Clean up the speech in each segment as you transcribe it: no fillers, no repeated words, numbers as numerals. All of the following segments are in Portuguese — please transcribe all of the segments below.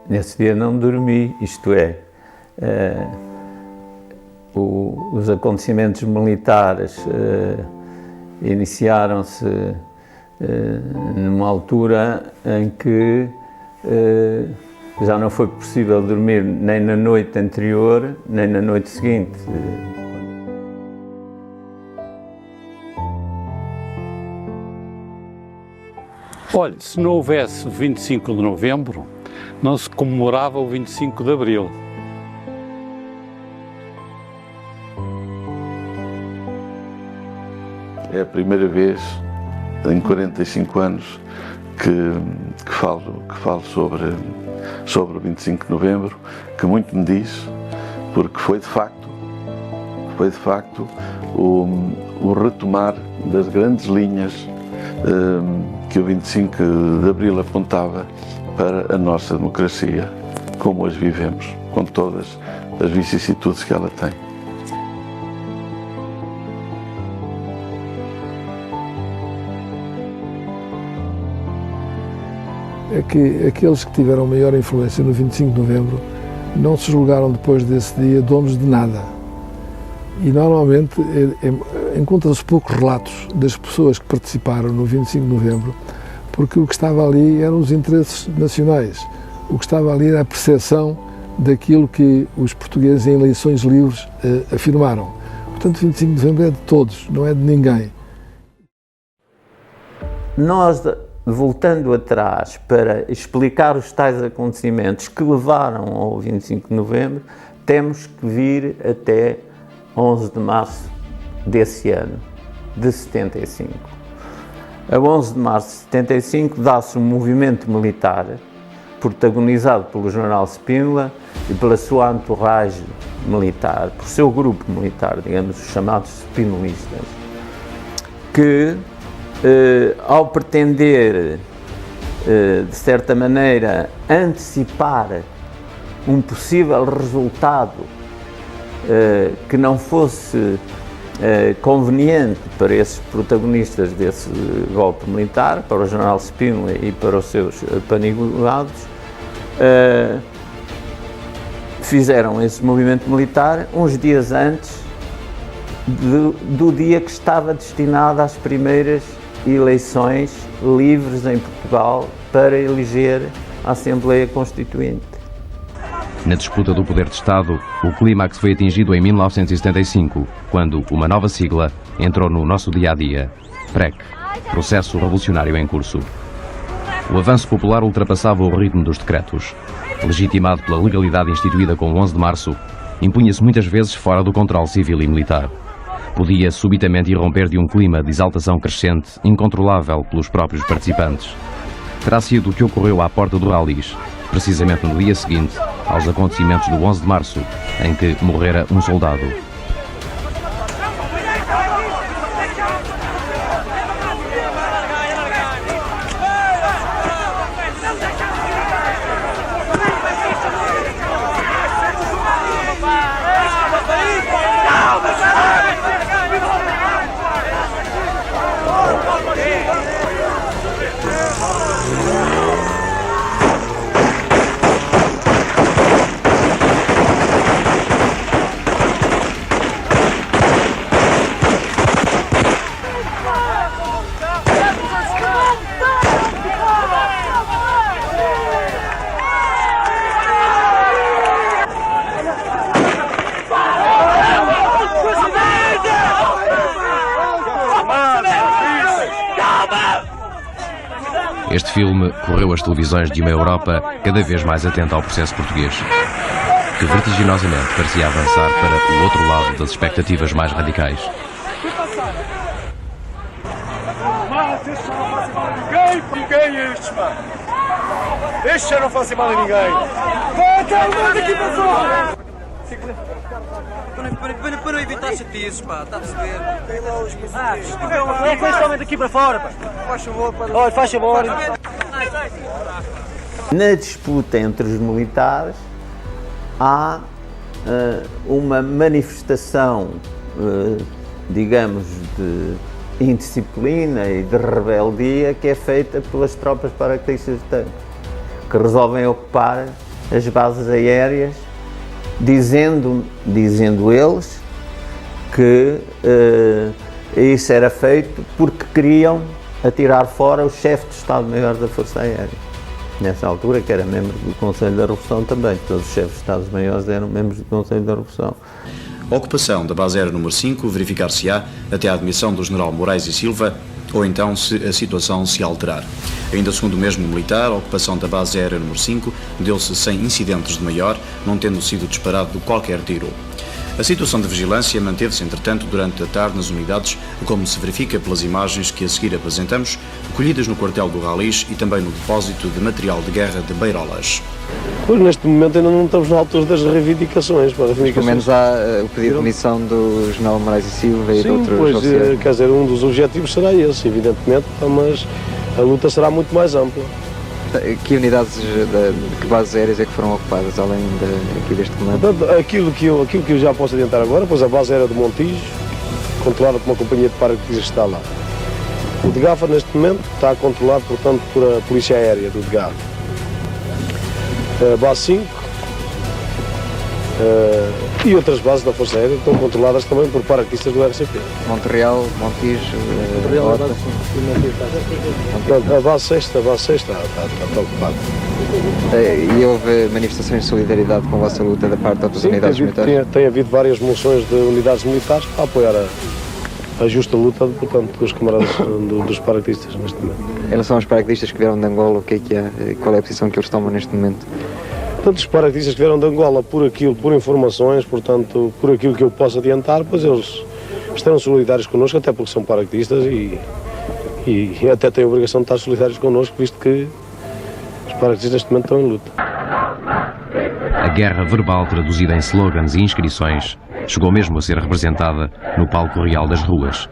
Nesse dia não dormi, isto é, os acontecimentos militares iniciaram-se numa altura em que já não foi possível dormir nem na noite anterior, nem na noite seguinte. Olha, se não houvesse 25 de novembro, não se comemorava o 25 de abril. É a primeira vez em 45 anos que falo sobre o 25 de novembro, que muito me diz, porque foi de facto o retomar das grandes linhas que o 25 de abril apontava para a nossa democracia, como hoje vivemos, com todas as vicissitudes que ela tem. É que aqueles que tiveram maior influência no 25 de novembro não se julgaram depois desse dia donos de nada. E normalmente encontra-se poucos relatos das pessoas que participaram no 25 de novembro, porque o que estava ali eram os interesses nacionais, o que estava ali era a percepção daquilo que os portugueses em eleições livres afirmaram. Portanto, o 25 de novembro é de todos, não é de ninguém. Nós, voltando atrás para explicar os tais acontecimentos que levaram ao 25 de novembro, temos que vir até 11 de março desse ano, de 75. A 11 de março de 75 dá-se um movimento militar protagonizado pelo general Spínola e pela sua entourage militar, por seu grupo militar, digamos, os chamados spinolistas, que ao pretender, de certa maneira, antecipar um possível resultado que não fosse conveniente para esses protagonistas desse golpe militar, para o general Spínola e para os seus panigulados, fizeram esse movimento militar uns dias antes do dia que estava destinado às primeiras eleições livres em Portugal para eleger a Assembleia Constituinte. Na disputa do poder de Estado, o clímax foi atingido em 1975, quando uma nova sigla entrou no nosso dia-a-dia, PREC, Processo Revolucionário em Curso. O avanço popular ultrapassava o ritmo dos decretos. Legitimado pela legalidade instituída com o 11 de março, impunha-se muitas vezes fora do controle civil e militar. Podia subitamente irromper de um clima de exaltação crescente, incontrolável pelos próprios participantes. Terá sido o que ocorreu à porta do Ralis, precisamente no dia seguinte aos acontecimentos do 11 de março, em que morrera um soldado. Este filme correu as televisões de uma Europa cada vez mais atenta ao processo português, que vertiginosamente parecia avançar para o outro lado das expectativas mais radicais. Ninguém é estes, mano. Estes já não fazem mal a ninguém. Vai até o mundo aqui para fora. Para não evitar chatices, pá, está a perceber? Leva este homem daqui para fora, pá. Faz favor, pá. Olha, faz favor. Na disputa entre os militares há uma manifestação, digamos, de indisciplina e de rebeldia que é feita pelas tropas paraquedistas de tanque, que resolvem ocupar as bases aéreas, dizendo eles que isso era feito porque queriam atirar fora o chefe de Estado-Maior da Força Aérea. Nessa altura, que era membro do Conselho da Revolução também, todos os chefes de Estados-Maiores eram membros do Conselho da Revolução. A ocupação da base aérea número 5 verificar-se-á até à admissão do general Moraes e Silva, ou então se a situação se alterar. Ainda segundo o mesmo militar, a ocupação da base aérea número 5 deu-se sem incidentes de maior, não tendo sido disparado qualquer tiro. A situação de vigilância manteve-se, entretanto, durante a tarde nas unidades, como se verifica pelas imagens que a seguir apresentamos, colhidas no quartel do Ralis e também no depósito de material de guerra de Beirolas. Pois, neste momento ainda não estamos na altura das reivindicações. Pelo menos há o pedido de demissão do general Moraes e Silva e de outros oficiais. Sim, quer dizer, um dos objetivos será esse, evidentemente, mas a luta será muito mais ampla. Que unidades, que bases aéreas é que foram ocupadas, além aqui deste comando? Aquilo que eu já posso adiantar agora, pois a base aérea do Montijo, controlada por uma companhia de paraquedistas que está lá. O de Gafa, neste momento, está controlado, portanto, por a Polícia Aérea do de Gafa. A base 5 e outras bases da Força Aérea estão controladas também por paraquedistas do RCP. Montreal, Montijo, a base 6 está ocupada. E houve manifestações de solidariedade com a vossa luta da parte de outras unidades militares? Tem havido várias moções de unidades militares para apoiar a justa luta, portanto, dos camaradas dos paraquedistas neste momento. Em relação aos paraquedistas que vieram de Angola, o que é que há? Qual é a posição que eles tomam neste momento? Portanto, os paraquedistas que vieram de Angola por informações, portanto, por aquilo que eu posso adiantar, pois eles estarão solidários connosco, até porque são paraquedistas e até têm a obrigação de estar solidários connosco, visto que os paraquedistas neste momento estão em luta. A guerra verbal traduzida em slogans e inscrições chegou mesmo a ser representada no palco real das ruas.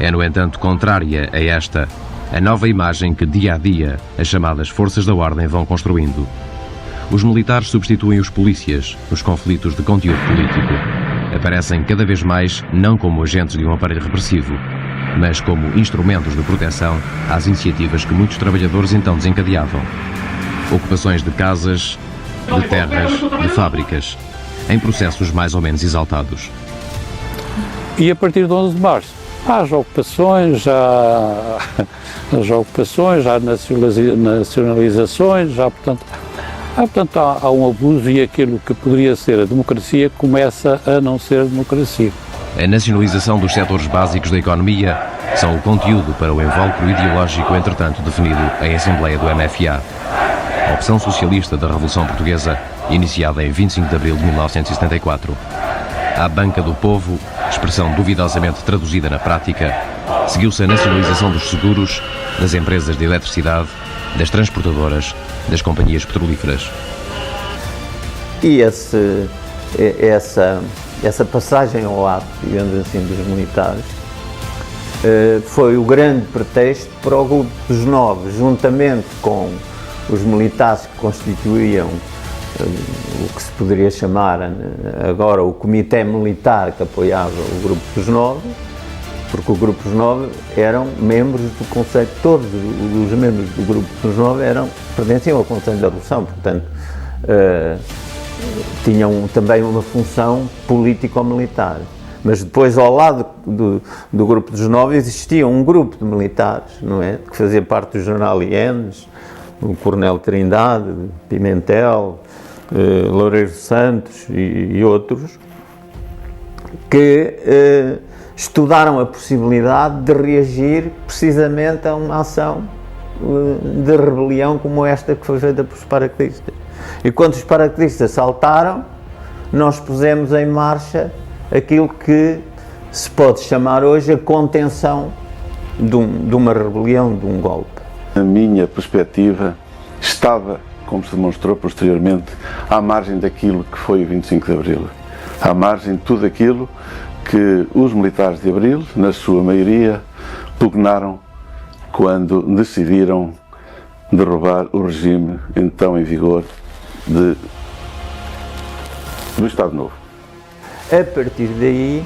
É, no entanto, contrária a esta, a nova imagem que, dia a dia, as chamadas forças da ordem vão construindo. Os militares substituem os polícias nos conflitos de conteúdo político. Aparecem cada vez mais não como agentes de um aparelho repressivo, mas como instrumentos de proteção às iniciativas que muitos trabalhadores então desencadeavam. Ocupações de casas, de terras, de fábricas, em processos mais ou menos exaltados. E a partir de 11 de março, há as ocupações, já nacionalizações, portanto há um abuso e aquilo que poderia ser a democracia começa a não ser democracia. A nacionalização dos setores básicos da economia são o conteúdo para o invólucro ideológico, entretanto definido em Assembleia do MFA. A opção socialista da Revolução Portuguesa, iniciada em 25 de abril de 1974. À banca do povo, expressão duvidosamente traduzida na prática, seguiu-se a nacionalização dos seguros, das empresas de eletricidade, das transportadoras, das companhias petrolíferas. E essa passagem ao lado, digamos assim, dos militares, foi o grande pretexto para o grupo dos novos, juntamente com os militares que constituíam o que se poderia chamar agora o Comitê Militar que apoiava o Grupo dos Nove, porque o Grupo dos Nove eram membros do Conselho, todos os membros do Grupo dos Nove pertenciam ao Conselho da Revolução, portanto tinham também uma função político-militar. Mas depois, ao lado do Grupo dos Nove, existia um grupo de militares, não é? Que fazia parte do general Ienes, o Coronel Trindade, Pimentel, Loureiro Santos e outros, que estudaram a possibilidade de reagir precisamente a uma ação de rebelião como esta que foi feita pelos paraquedistas. E quando os paraquedistas saltaram, nós pusemos em marcha aquilo que se pode chamar hoje a contenção de uma rebelião, de um golpe. A minha perspectiva estava, como se demonstrou posteriormente, à margem daquilo que foi o 25 de Abril, à margem de tudo aquilo que os militares de Abril, na sua maioria, pugnaram quando decidiram derrubar o regime então em vigor do Estado Novo. A partir daí,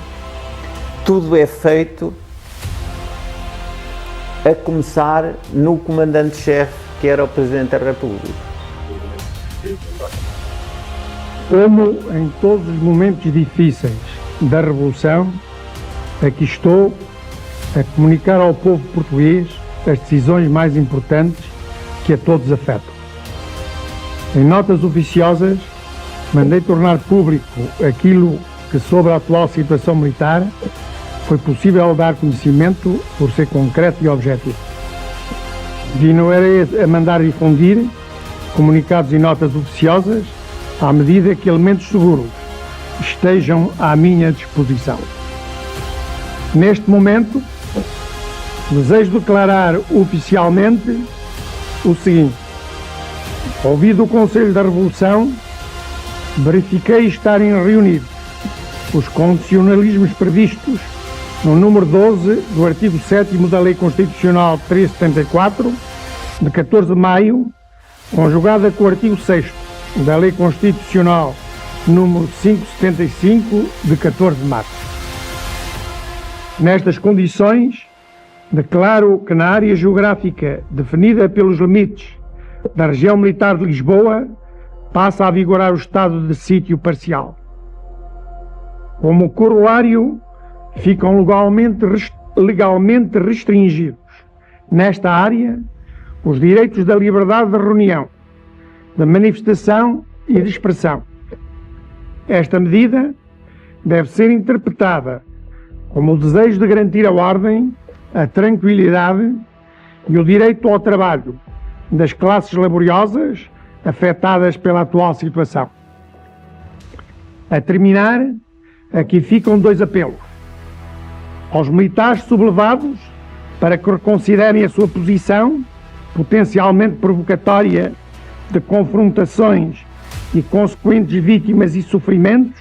tudo é feito a começar no comandante-chefe, que era o Presidente da República. Como em todos os momentos difíceis da Revolução, aqui estou a comunicar ao povo português as decisões mais importantes que a todos afetam. Em notas oficiosas, mandei tornar público aquilo que, sobre a atual situação militar, foi possível dar conhecimento por ser concreto e objetivo. Continuarei a mandar difundir comunicados e notas oficiosas à medida que elementos seguros estejam à minha disposição. Neste momento, desejo declarar oficialmente o seguinte: ouvido o Conselho da Revolução, verifiquei estarem reunidos os condicionalismos previstos no número 12 do artigo 7º da Lei Constitucional 374, de 14 de maio, conjugada com o artigo 6º da Lei Constitucional número 575, de 14 de março. Nestas condições, declaro que na área geográfica definida pelos limites da região militar de Lisboa passa a vigorar o estado de sítio parcial. Como corolário, ficam legalmente restringidos nesta área os direitos da liberdade de reunião, de manifestação e de expressão. Esta medida deve ser interpretada como o desejo de garantir a ordem, a tranquilidade e o direito ao trabalho das classes laboriosas afetadas pela atual situação. A terminar, aqui ficam dois apelos. Aos militares sublevados para que reconsiderem a sua posição, potencialmente provocatória de confrontações e consequentes vítimas e sofrimentos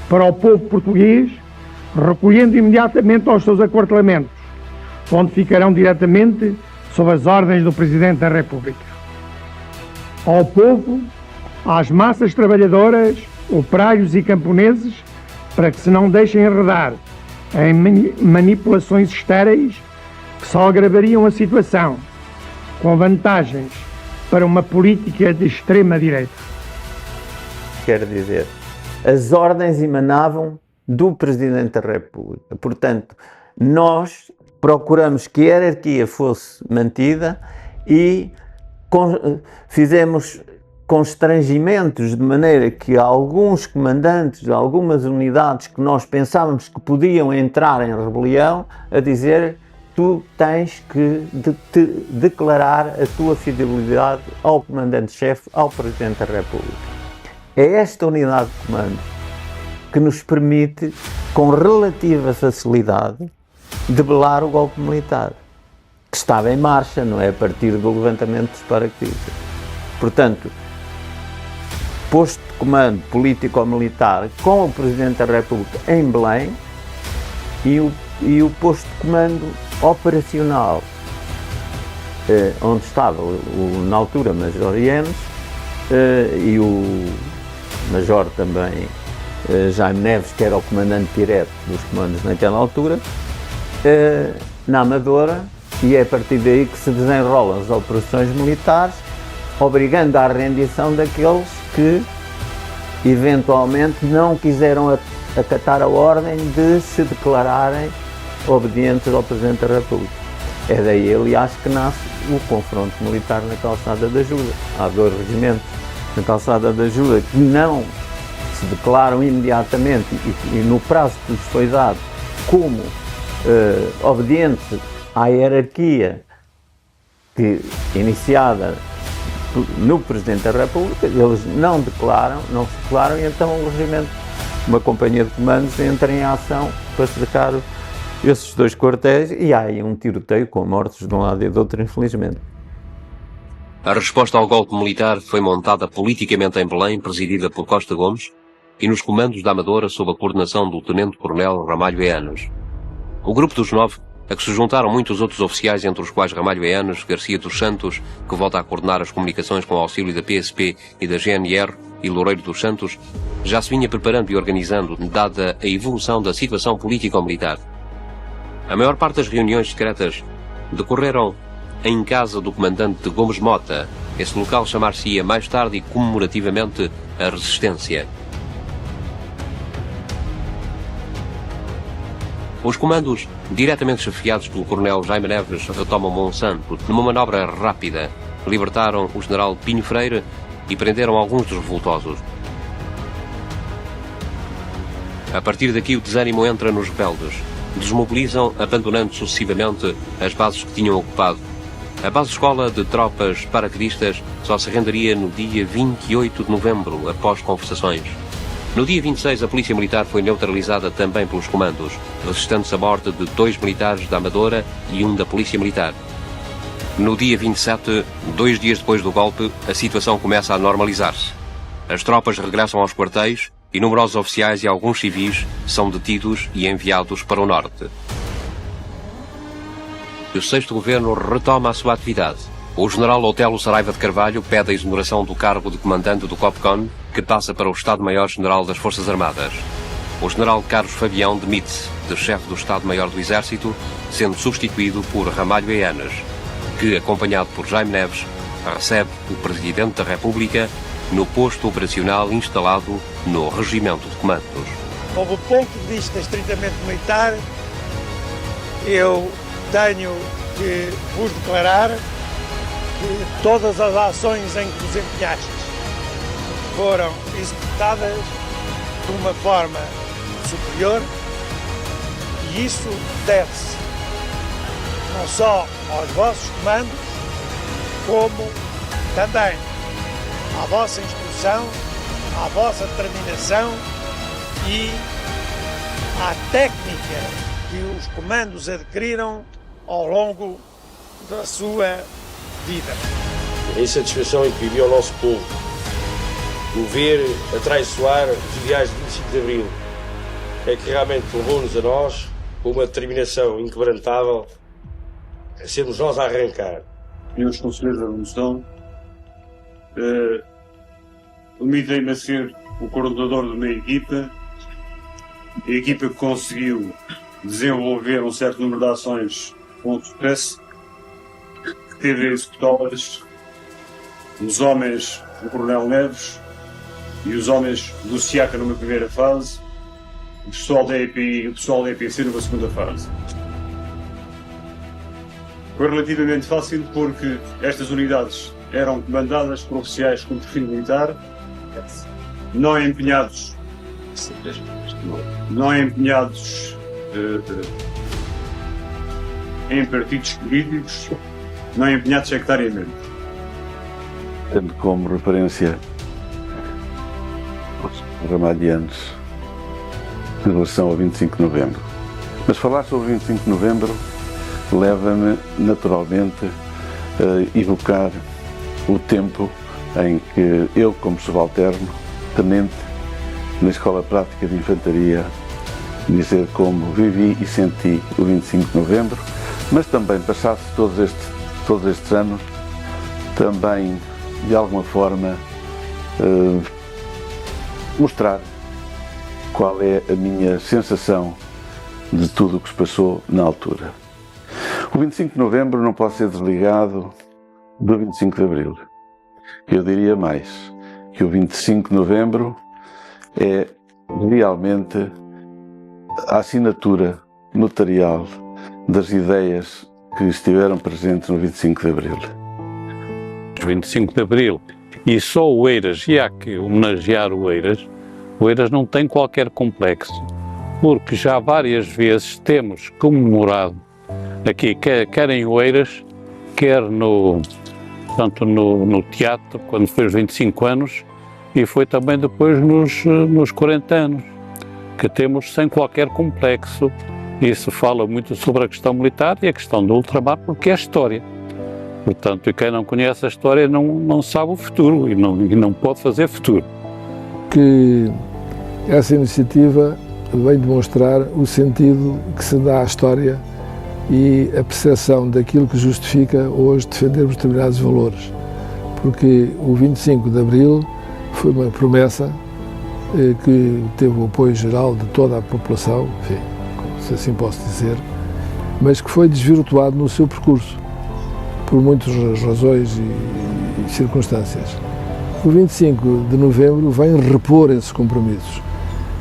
para o povo português, recolhendo imediatamente aos seus aquartelamentos, onde ficarão diretamente sob as ordens do Presidente da República. Ao povo, às massas trabalhadoras, operários e camponeses, para que se não deixem enredar em manipulações estéreis que só agravariam a situação, com vantagens para uma política de extrema-direita. Quer dizer, as ordens emanavam do Presidente da República. Portanto, nós procuramos que a hierarquia fosse mantida e fizemos constrangimentos de maneira que alguns comandantes de algumas unidades que nós pensávamos que podiam entrar em rebelião, a dizer: tu tens que declarar a tua fidelidade ao Comandante-Chefe, ao Presidente da República. É esta unidade de comando que nos permite, com relativa facilidade, debelar o golpe militar, que estava em marcha, não é? A partir do levantamento dos paraquedistas. Portanto, posto de comando político-militar com o Presidente da República em Belém e o posto de comando operacional, onde estava na altura Major Ienes e o Major também Jaime Neves, que era o comandante direto dos comandos naquela altura, na Amadora, e é a partir daí que se desenrolam as operações militares, obrigando à rendição daqueles que eventualmente não quiseram acatar a ordem de se declararem obedientes ao Presidente da República. É daí, aliás, que nasce o confronto militar na Calçada da Ajuda. Há dois regimentos na Calçada da Ajuda que não se declaram imediatamente e no prazo que lhes foi dado como obedientes à hierarquia iniciada no Presidente da República, eles não se declaram, e então o regimento, uma companhia de comandos, entra em ação para cercar esses 2 quartéis, e há aí um tiroteio com mortos de um lado e do outro, infelizmente. A resposta ao golpe militar foi montada politicamente em Belém, presidida por Costa Gomes, e nos comandos da Amadora sob a coordenação do Tenente-Coronel Ramalho Eanes. O grupo dos 9, a que se juntaram muitos outros oficiais, entre os quais Ramalho Eanes, Garcia dos Santos, que volta a coordenar as comunicações com o auxílio da PSP e da GNR, e Loureiro dos Santos, já se vinha preparando e organizando, dada a evolução da situação político-militar. A maior parte das reuniões secretas decorreram em casa do comandante Gomes Mota. Esse local chamar-se-ia mais tarde e comemorativamente a Resistência. Os comandos, diretamente chefiados pelo coronel Jaime Neves, retomam Monsanto. Numa manobra rápida, libertaram o general Pinho Freire e prenderam alguns dos revoltosos. A partir daqui o desânimo entra nos rebeldes. Desmobilizam, abandonando sucessivamente as bases que tinham ocupado. A base-escola de tropas paraquedistas só se renderia no dia 28 de novembro, após conversações. No dia 26, a Polícia Militar foi neutralizada também pelos comandos, resistendo-se a morte de 2 militares da Amadora e 1 da Polícia Militar. No dia 27, 2 dias depois do golpe, a situação começa a normalizar-se. As tropas regressam aos quartéis e numerosos oficiais e alguns civis são detidos e enviados para o norte. O 6º Governo retoma a sua atividade. O general Otelo Saraiva de Carvalho pede a exoneração do cargo de comandante do COPCON, que passa para o Estado-Maior-General das Forças Armadas. O general Carlos Fabião demite-se de chefe do Estado-Maior do Exército, sendo substituído por Ramalho Eanes, que, acompanhado por Jaime Neves, recebe o Presidente da República no posto operacional instalado no Regimento de Comandos. Sob o ponto de vista estritamente militar, eu tenho que vos declarar que todas as ações em que vos empenhastes foram executadas de uma forma superior, e isso deve-se não só aos vossos comandos, como também à vossa instrução, à vossa determinação e à técnica que os comandos adquiriram ao longo da sua vida. A insatisfação em que vivia o nosso povo, o ver atraiçoar os ideais de 25 de Abril, é que realmente levou-nos a nós, com uma determinação inquebrantável, a sermos nós a arrancar. Senhores Conselheiros da Revolução, permitem-me a ser o coordenador de uma equipa, a equipa que conseguiu desenvolver um certo número de ações com sucesso, que teve a executá-las os homens do Coronel Neves e os homens do SIACA numa primeira fase, o pessoal da EPI e o pessoal da EPC numa segunda fase. Foi relativamente fácil porque estas unidades eram comandadas por oficiais com perfil militar, não empenhados em partidos políticos, não empenhados sectariamente. Tendo como referência os ramalhianos em relação ao 25 de novembro. Mas falar sobre o 25 de novembro leva-me naturalmente a evocar o tempo em que eu, como subalterno, tenente na Escola Prática de Infantaria, dizer como vivi e senti o 25 de novembro, mas também passasse todos estes anos, também de alguma forma mostrar qual é a minha sensação de tudo o que se passou na altura. O 25 de novembro não pode ser desligado do 25 de abril. Eu diria mais, que o 25 de novembro é realmente a assinatura notarial das ideias que estiveram presentes no 25 de abril. 25 de abril, e só o Eiras, e há que homenagear o Eiras não tem qualquer complexo, porque já várias vezes temos comemorado aqui, quer em Oeiras, quer no teatro, quando fez 25 anos, e foi também depois nos 40 anos, que temos sem qualquer complexo. Isso fala muito sobre a questão militar e a questão do ultramar, porque é a história. Portanto, e quem não conhece a história não sabe o futuro e não pode fazer futuro. Que essa iniciativa vem demonstrar o sentido que se dá à história e a percepção daquilo que justifica hoje defendermos determinados valores. Porque o 25 de Abril foi uma promessa que teve o apoio geral de toda a população, enfim, se assim posso dizer, mas que foi desvirtuado no seu percurso, por muitas razões e circunstâncias. O 25 de Novembro vem repor esses compromissos.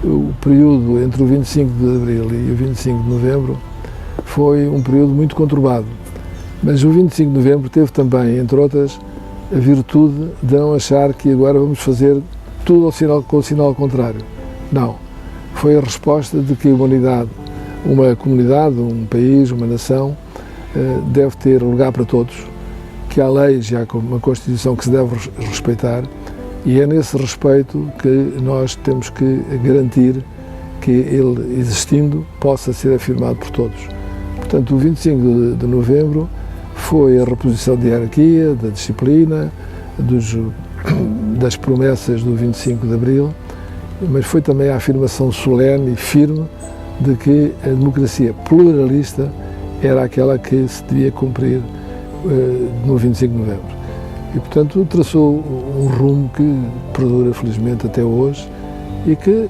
O período entre o 25 de Abril e o 25 de Novembro foi um período muito conturbado, mas o 25 de Novembro teve também, entre outras, a virtude de não achar que agora vamos fazer tudo com o sinal contrário. Não. Foi a resposta de que a humanidade, uma comunidade, um país, uma nação, deve ter lugar para todos, que há leis e há uma Constituição que se deve respeitar, e é nesse respeito que nós temos que garantir que ele, existindo, possa ser afirmado por todos. Portanto, o 25 de Novembro foi a reposição da hierarquia, da disciplina, das promessas do 25 de Abril, mas foi também a afirmação solene e firme de que a democracia pluralista era aquela que se devia cumprir no 25 de Novembro. E, portanto, traçou um rumo que perdura, felizmente, até hoje e que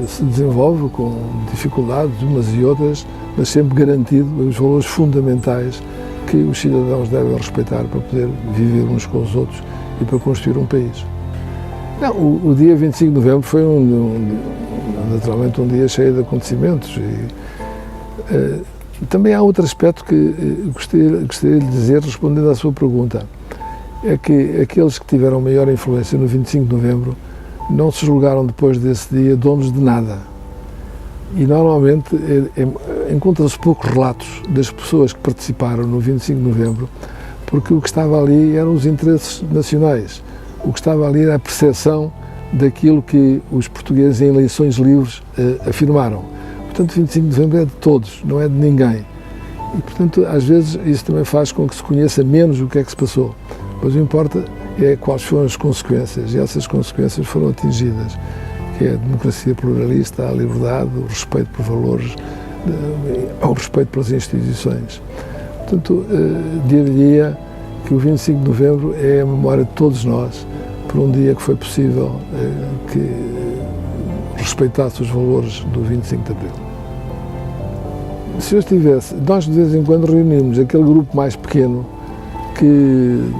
se desenvolve com dificuldades, umas e outras, mas sempre garantido os valores fundamentais que os cidadãos devem respeitar para poder viver uns com os outros e para construir um país. Não, o dia 25 de Novembro foi naturalmente um dia cheio de acontecimentos e também há outro aspecto que gostaria de dizer, respondendo à sua pergunta, é que aqueles que tiveram maior influência no 25 de Novembro não se julgaram depois desse dia donos de nada. E normalmente encontra-se poucos relatos das pessoas que participaram no 25 de Novembro, porque o que estava ali eram os interesses nacionais, o que estava ali era a percepção daquilo que os portugueses em eleições livres afirmaram. Portanto, 25 de Novembro é de todos, não é de ninguém. E, portanto, às vezes isso também faz com que se conheça menos o que é que se passou. Mas o que importa é quais foram as consequências, e essas consequências foram atingidas, que é a democracia pluralista, a liberdade, o respeito por valores, o respeito pelas instituições. Portanto, dir-lhe-ia que o 25 de Novembro é a memória de todos nós, por um dia que foi possível que respeitasse os valores do 25 de Abril. Se eu estivesse, nós de vez em quando reunimos aquele grupo mais pequeno que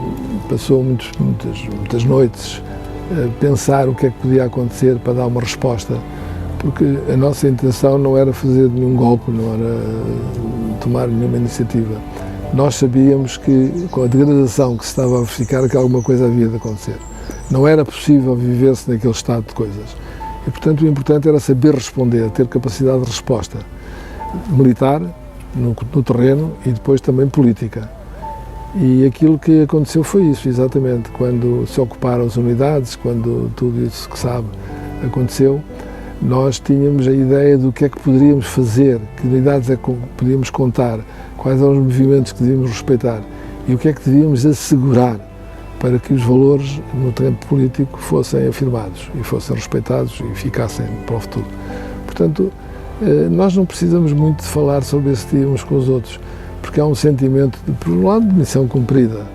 passou muitas noites a pensar o que é que podia acontecer para dar uma resposta, porque a nossa intenção não era fazer nenhum golpe, não era tomar nenhuma iniciativa. Nós sabíamos que, com a degradação que se estava a verificar, que alguma coisa havia de acontecer. Não era possível viver-se naquele estado de coisas. E, portanto, o importante era saber responder, ter capacidade de resposta militar, no terreno, e depois também política. E aquilo que aconteceu foi isso, exatamente. Quando se ocuparam as unidades, quando tudo isso que sabe aconteceu, nós tínhamos a ideia do que é que poderíamos fazer, que unidades é que podíamos contar, quais eram os movimentos que devíamos respeitar e o que é que devíamos assegurar para que os valores no terreno político fossem afirmados e fossem respeitados e ficassem para o futuro. Portanto, nós não precisamos muito de falar sobre esse dia uns com os outros, porque há um sentimento, por um lado, de missão cumprida,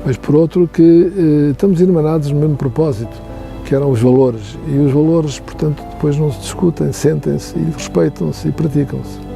mas por outro que estamos irmanados no mesmo propósito, que eram os valores. E os valores, portanto, depois não se discutem, sentem-se e respeitam-se e praticam-se.